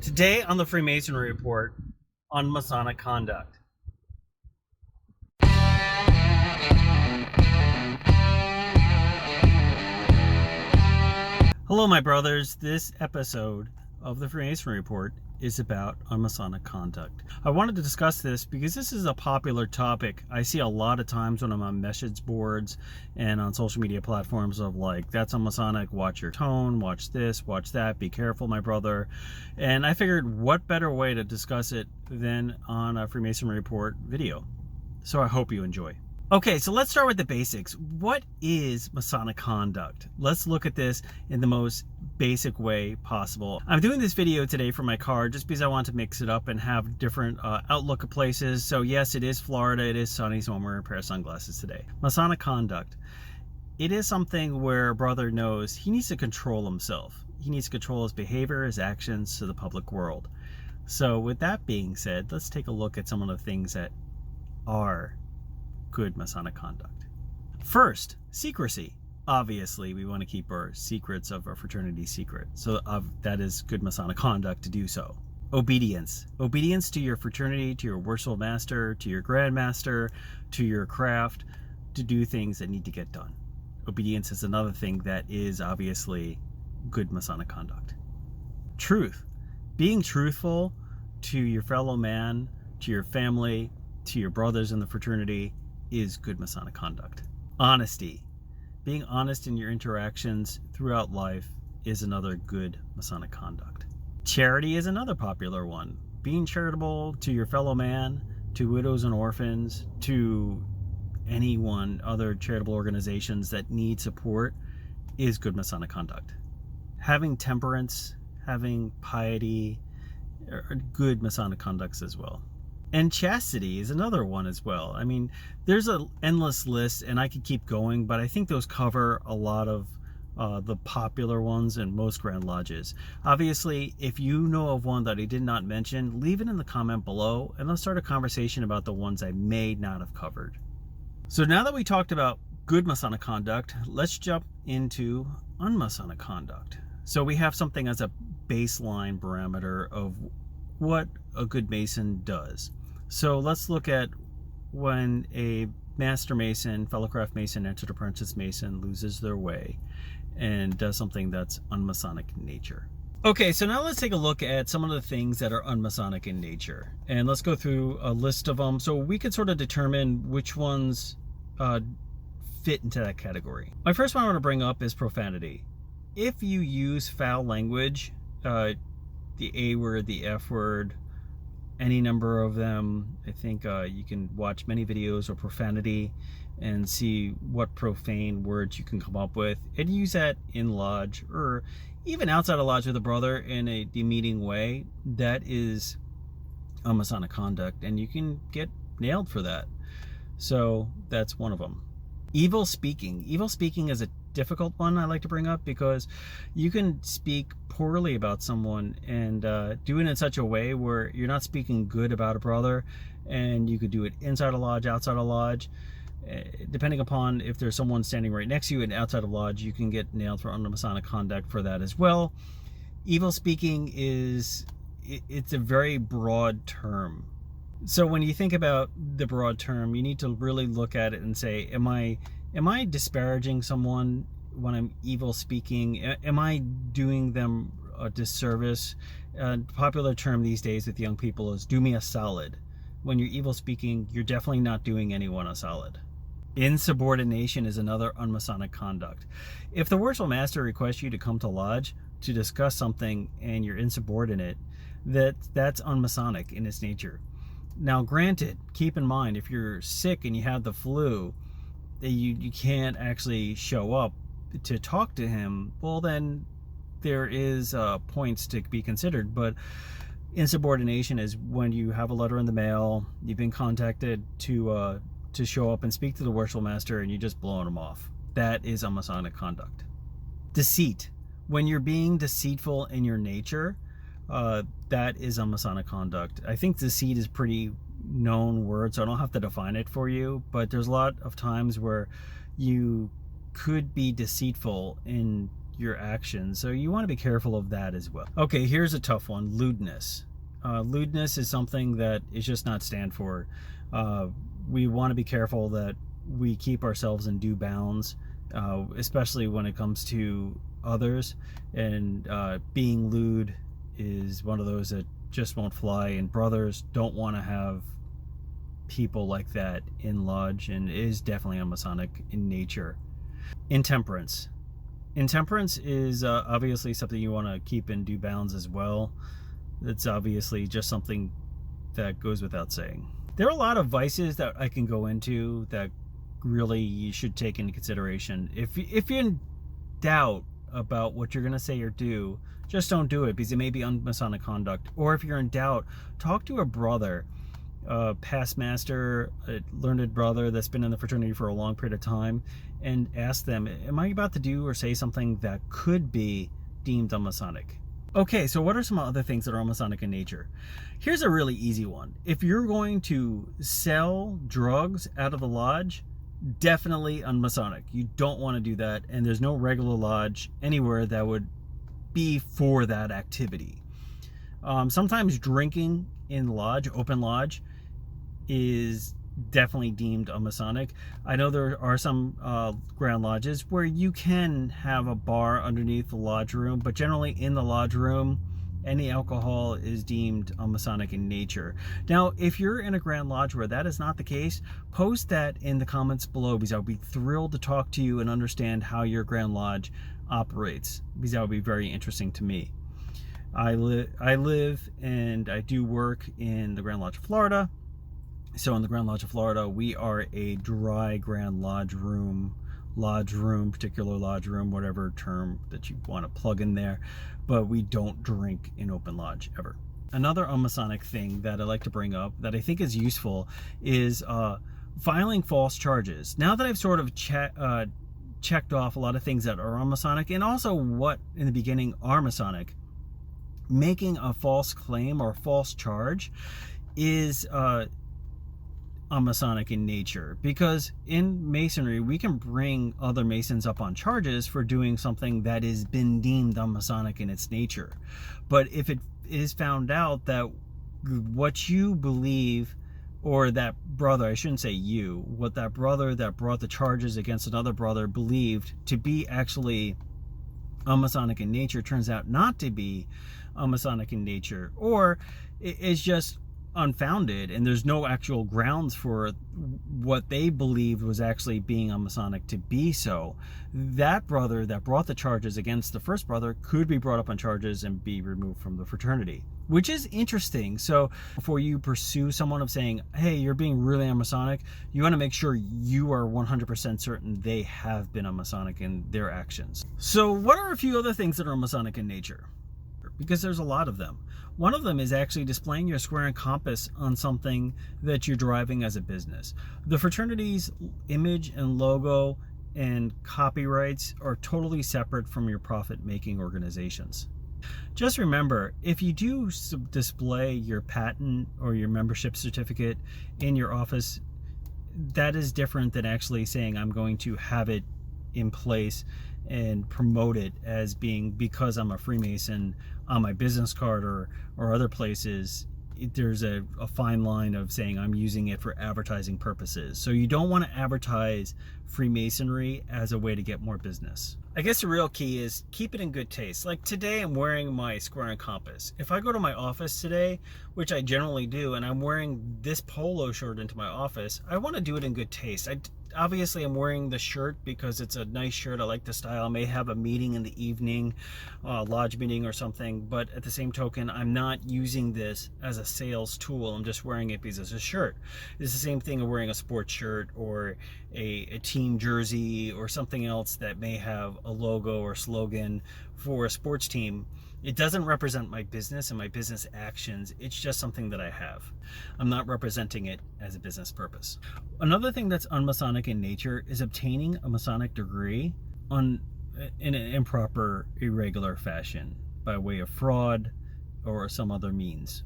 Today on the Freemasonry Report, Un-Masonic conduct. Hello, my brothers. This episode of the Freemasonry Report is about Un-Masonic conduct. I wanted to discuss this because this is a popular topic I see a lot of times when I'm on message boards and on social media platforms of like, that's Un-Masonic, watch your tone, watch this, watch that, be careful, my brother. And I figured what better way to discuss it than on a Freemasonry Report video. So I hope you enjoy. Okay, so let's start with the basics. What is Masonic conduct? Let's look at this in the most basic way possible. I'm doing this video today for my car just because I want to mix it up and have different outlook of places. So yes, it is Florida, it is sunny, so I'm wearing a pair of sunglasses today. Masonic conduct. It is something where a brother knows he needs to control himself. He needs to control his behavior, his actions to the public world. So with that being said, let's take a look at some of the things that are good Masonic conduct. First, secrecy. Obviously, we want to keep our secrets of our fraternity secret. So that is good Masonic conduct to do so. Obedience. Obedience to your fraternity, to your worshipful master, to your grand master, to your craft, to do things that need to get done. Obedience is another thing that is obviously good Masonic conduct. Truth. Being truthful to your fellow man, to your family, to your brothers in the fraternity is good Masonic conduct. Honesty. Being honest in your interactions throughout life is another good Masonic conduct. Charity is another popular one. Being charitable to your fellow man, to widows and orphans, to anyone, other charitable organizations that need support is good Masonic conduct. Having temperance, having piety are good Masonic conducts as well. And chastity is another one as well. I mean, there's an endless list and I could keep going, but I think those cover a lot of the popular ones in most Grand Lodges. Obviously, if you know of one that I did not mention, leave it in the comment below and let's start a conversation about the ones I may not have covered. So now that we talked about good Masonic conduct, let's jump into Un-Masonic conduct. So we have something as a baseline parameter of what a good Mason does. So let's look at when a Master Mason, fellow craft Mason, entered apprentice Mason, loses their way and does something that's Un-Masonic in nature. Okay, so now let's take a look at some of the things that are Un-Masonic in nature. And let's go through a list of them so we can sort of determine which ones fit into that category. My first one I want to bring up is profanity. If you use foul language, the A word, the F word, any number of them. I think you can watch many videos of profanity and see what profane words you can come up with and use that in lodge or even outside of lodge with a brother in a demeaning way. That is Masonic conduct and you can get nailed for that. So that's one of them. Evil speaking. Evil speaking is a difficult one I like to bring up because you can speak poorly about someone and do it in such a way where you're not speaking good about a brother, and you could do it inside a lodge, outside a lodge, depending upon if there's someone standing right next to you and outside of lodge, you can get nailed for Un-Masonic conduct for that as well. Evil speaking it's a very broad term. So when you think about the broad term, you need to really look at it and say, am I disparaging someone when I'm evil speaking? Am I doing them a disservice? A popular term these days with young people is do me a solid. When you're evil speaking, you're definitely not doing anyone a solid. Insubordination is another Un-Masonic conduct. If the worshipful master requests you to come to lodge to discuss something and you're insubordinate, that's Un-Masonic in its nature. Now granted, keep in mind, if you're sick and you have the flu, you can't actually show up to talk to him, well then there is points to be considered. But insubordination is when you have a letter in the mail, you've been contacted to show up and speak to the worshipful master and you just blowing him off. That is Un-Masonic conduct. Deceit. When you're being deceitful in your nature, that is Un-Masonic conduct. I think deceit is pretty known word, so I don't have to define it for you, but there's a lot of times where you could be deceitful in your actions. So you want to be careful of that as well. Okay, here's a tough one: lewdness. Lewdness is something that is just not stand for. We want to be careful that we keep ourselves in due bounds, especially when it comes to others. And being lewd is one of those that just won't fly, and brothers don't want to have people like that in lodge, and is definitely un-Masonic in nature. Intemperance. Intemperance is obviously something you want to keep in due bounds as well. It's obviously just something that goes without saying. There are a lot of vices that I can go into that really you should take into consideration. If you're in doubt about what you're going to say or do, just don't do it, because it may be un-Masonic conduct. Or if you're in doubt, talk to a brother, a past master, a learned brother that's been in the fraternity for a long period of time, and ask them, am I about to do or say something that could be deemed un-Masonic? Okay, so what are some other things that are un-Masonic in nature? Here's a really easy one. If you're going to sell drugs out of the lodge, definitely un-Masonic. You don't want to do that, and there's no regular lodge anywhere that would be for that activity. Sometimes drinking in lodge, open lodge, is definitely deemed un-Masonic. I know there are some Grand Lodges where you can have a bar underneath the lodge room, but generally in the lodge room, any alcohol is deemed un-Masonic in nature. Now, if you're in a Grand Lodge where that is not the case, post that in the comments below, because I would be thrilled to talk to you and understand how your Grand Lodge operates, because that would be very interesting to me. I live and I do work in the Grand Lodge of Florida. So in the Grand Lodge of Florida, we are a dry Grand Lodge room, particular lodge room, whatever term that you want to plug in there, but we don't drink in open lodge ever. Another un-Masonic thing that I like to bring up that I think is useful is filing false charges. Now that I've sort of checked off a lot of things that are un-Masonic, and also what in the beginning are Masonic, making a false claim or false charge is un-Masonic in nature, because in Masonry we can bring other Masons up on charges for doing something that has been deemed un-Masonic in its nature. But if it is found out that what you believe, or that brother, I shouldn't say you, what that brother that brought the charges against another brother believed to be actually un-Masonic in nature turns out not to be un-Masonic in nature, or it's just unfounded and there's no actual grounds for what they believed was actually being un-Masonic to be so, that brother that brought the charges against the first brother could be brought up on charges and be removed from the fraternity, which is interesting. So before you pursue someone of saying, hey, you're being really un-Masonic, you want to make sure you are 100% certain they have been un-Masonic in their actions. So what are a few other things that are un-Masonic in nature? Because there's a lot of them. One of them is actually displaying your square and compass on something that you're driving as a business. The fraternity's image and logo and copyrights are totally separate from your profit-making organizations. Just remember, if you do display your patent or your membership certificate in your office, that is different than actually saying I'm going to have it in place and promote it as being because I'm a Freemason on my business card or other places. There's a fine line of saying I'm using it for advertising purposes. So you don't want to advertise Freemasonry as a way to get more business. I guess the real key is keep it in good taste. Like today I'm wearing my square and compass. If I go to my office today, which I generally do, and I'm wearing this polo shirt into my office, I want to do it in good taste. Obviously I'm wearing the shirt because it's a nice shirt. I like the style. I may have a meeting in the evening, lodge meeting or something, but at the same token, I'm not using this as a sales tool. I'm just wearing it because it's a shirt. It's the same thing of wearing a sports shirt or a team jersey or something else that may have a logo or slogan for a sports team. It doesn't represent my business and my business actions. It's just something that I have. I'm not representing it as a business purpose. Another thing that's un-Masonic in nature is obtaining a Masonic degree in an improper, irregular fashion by way of fraud or some other means.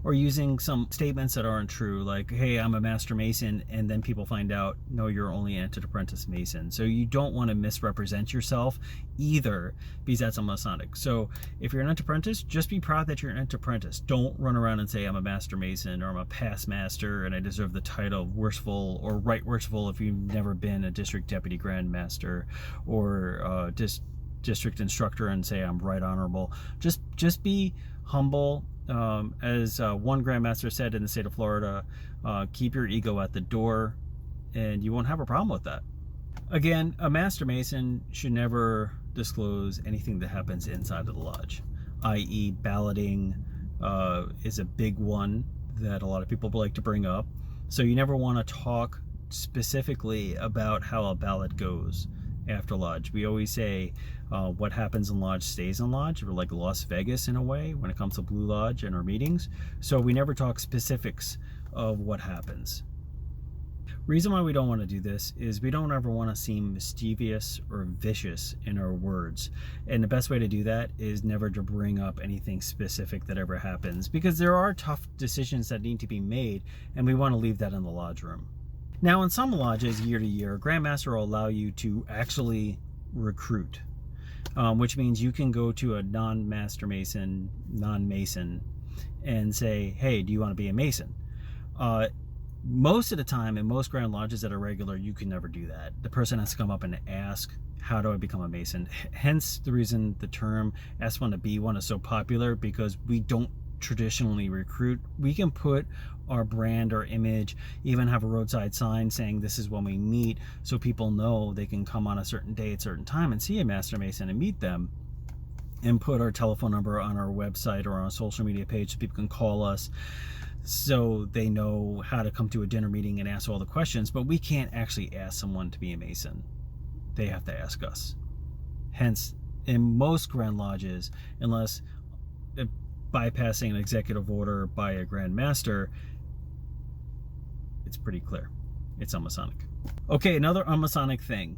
or using some statements that aren't true, like, hey, I'm a Master Mason, and then people find out, no, you're only an entered apprentice Mason. So you don't want to misrepresent yourself either, because that's Un-Masonic. So if you're an entered apprentice, just be proud that you're an entered apprentice. Don't run around and say, I'm a Master Mason, or I'm a past master, and I deserve the title of worshipful or right worshipful if you've never been a district deputy grand master, or district instructor, and say I'm right honorable. Just be humble. As one grandmaster said in the state of Florida, keep your ego at the door, and you won't have a problem with that. Again, a Master Mason should never disclose anything that happens inside of the lodge, i.e. balloting is a big one that a lot of people like to bring up. So you never want to talk specifically about how a ballot goes after lodge. We always say what happens in lodge stays in lodge. We're like Las Vegas in a way when it comes to Blue Lodge and our meetings. So we never talk specifics of what happens. Reason why we don't want to do this is we don't ever want to seem mischievous or vicious in our words. And the best way to do that is never to bring up anything specific that ever happens, because there are tough decisions that need to be made, and we want to leave that in the lodge room. Now, in some lodges, year to year, a Grandmaster will allow you to actually recruit, which means you can go to a non-Master Mason, non-Mason, and say, hey, do you want to be a Mason? Most of the time, in most Grand Lodges that are regular, you can never do that. The person has to come up and ask, how do I become a Mason? Hence the reason the term S1 to B1 is so popular, because we don't traditionally recruit. We can put our brand or image, even have a roadside sign saying this is when we meet, so people know they can come on a certain day at a certain time and see a Master Mason and meet them, and put our telephone number on our website or on our social media page so people can call us, so they know how to come to a dinner meeting and ask all the questions. But we can't actually ask someone to be a Mason. They have to ask us. Hence, in most Grand Lodges, unless bypassing an executive order by a Grand Master, it's pretty clear. It's Un-Masonic. Okay, another Un-Masonic thing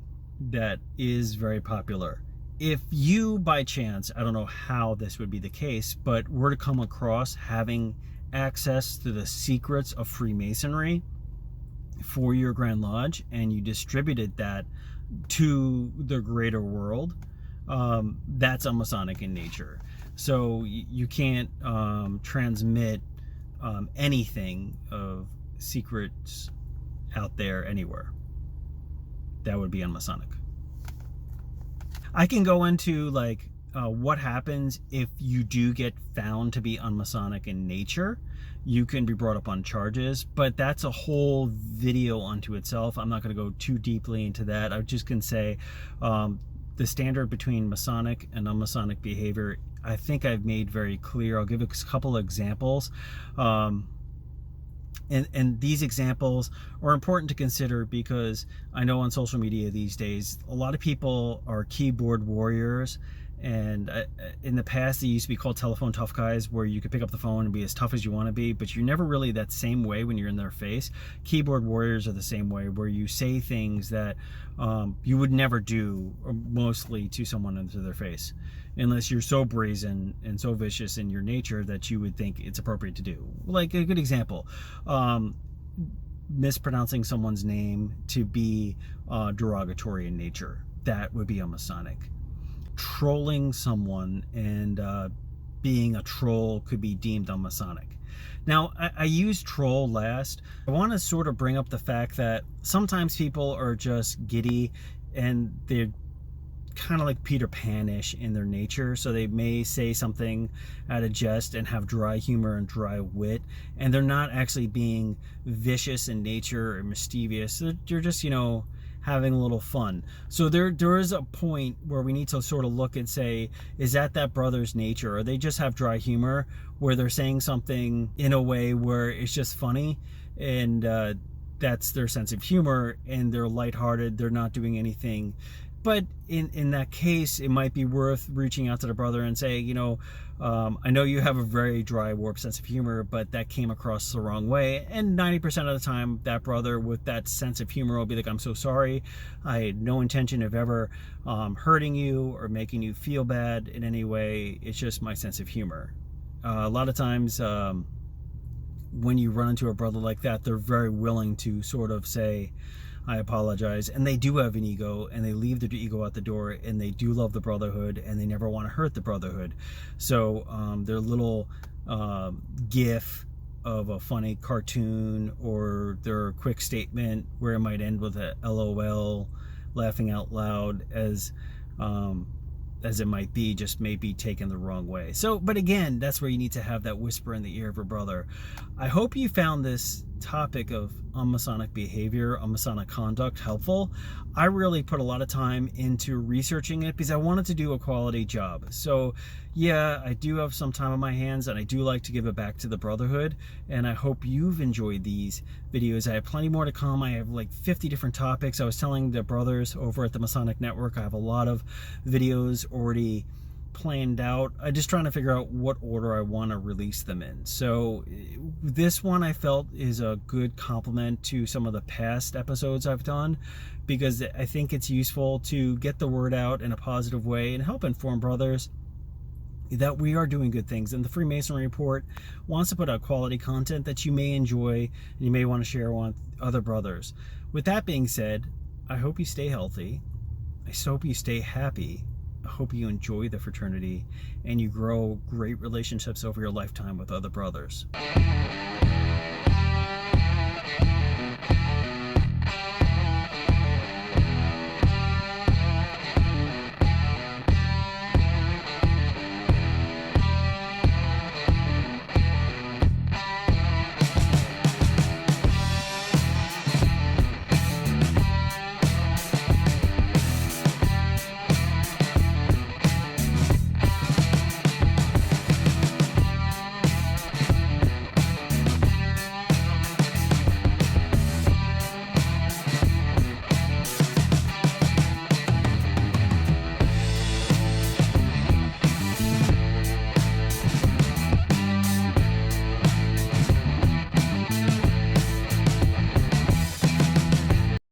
that is very popular. If you, by chance, I don't know how this would be the case, but were to come across having access to the secrets of Freemasonry for your Grand Lodge, and you distributed that to the greater world, that's Un-Masonic in nature. So you can't transmit anything of secrets out there anywhere. That would be Un-Masonic. I can go into like what happens if you do get found to be Un-Masonic in nature. You can be brought up on charges, but that's a whole video unto itself. I'm not going to go too deeply into that. I just can say the standard between Masonic and Un-Masonic behavior, I think I've made very clear. I'll give a couple of examples. And these examples are important to consider, because I know on social media these days, a lot of people are keyboard warriors. And in the past, they used to be called telephone tough guys, where you could pick up the phone and be as tough as you want to be, but you're never really that same way when you're in their face. Keyboard warriors are the same way, where you say things that you would never do, mostly to someone into their face, unless you're so brazen and so vicious in your nature that you would think it's appropriate to do. Like a good example, mispronouncing someone's name to be derogatory in nature. That would be Un-Masonic. Trolling someone and being a troll could be deemed Un-Masonic. Now, I use troll last. I want to sort of bring up the fact that sometimes people are just giddy, and they're kind of like Peter Pan-ish in their nature, so they may say something out of jest and have dry humor and dry wit, and they're not actually being vicious in nature or mischievous. They're just, you know, having a little fun. So there is a point where we need to sort of look and say, is that brother's nature, or they just have dry humor where they're saying something in a way where it's just funny, and that's their sense of humor, and they're lighthearted, they're not doing anything. But in that case, it might be worth reaching out to the brother and say, you know, I know you have a very dry, warped sense of humor, but that came across the wrong way. And 90% of the time, that brother with that sense of humor will be like, I'm so sorry. I had no intention of ever hurting you or making you feel bad in any way. It's just my sense of humor. A lot of times, when you run into a brother like that, they're very willing to sort of say, I apologize, and they do have an ego, and they leave their ego at the door, and they do love the brotherhood, and they never want to hurt the brotherhood. So their little gif of a funny cartoon or their quick statement where it might end with a LOL, laughing out loud, as it might be, just may be taken the wrong way. So, but again, that's where you need to have that whisper in the ear of a brother. I hope you found this topic of Un-Masonic behavior, Un-Masonic conduct helpful. I really put a lot of time into researching it because I wanted to do a quality job. So yeah, I do have some time on my hands, and I do like to give it back to the brotherhood, and I hope you've enjoyed these videos. I have plenty more to come. I have like 50 different topics. I was telling the brothers over at the Masonic Network, I have a lot of videos already planned out. I'm just trying to figure out what order I want to release them in. So this one I felt is a good complement to some of the past episodes I've done, because I think it's useful to get the word out in a positive way and help inform brothers that we are doing good things. And the Freemasonry Report wants to put out quality content that you may enjoy and you may want to share with other brothers. With that being said, I hope you stay healthy. I hope you stay happy. I hope you enjoy the fraternity and you grow great relationships over your lifetime with other brothers.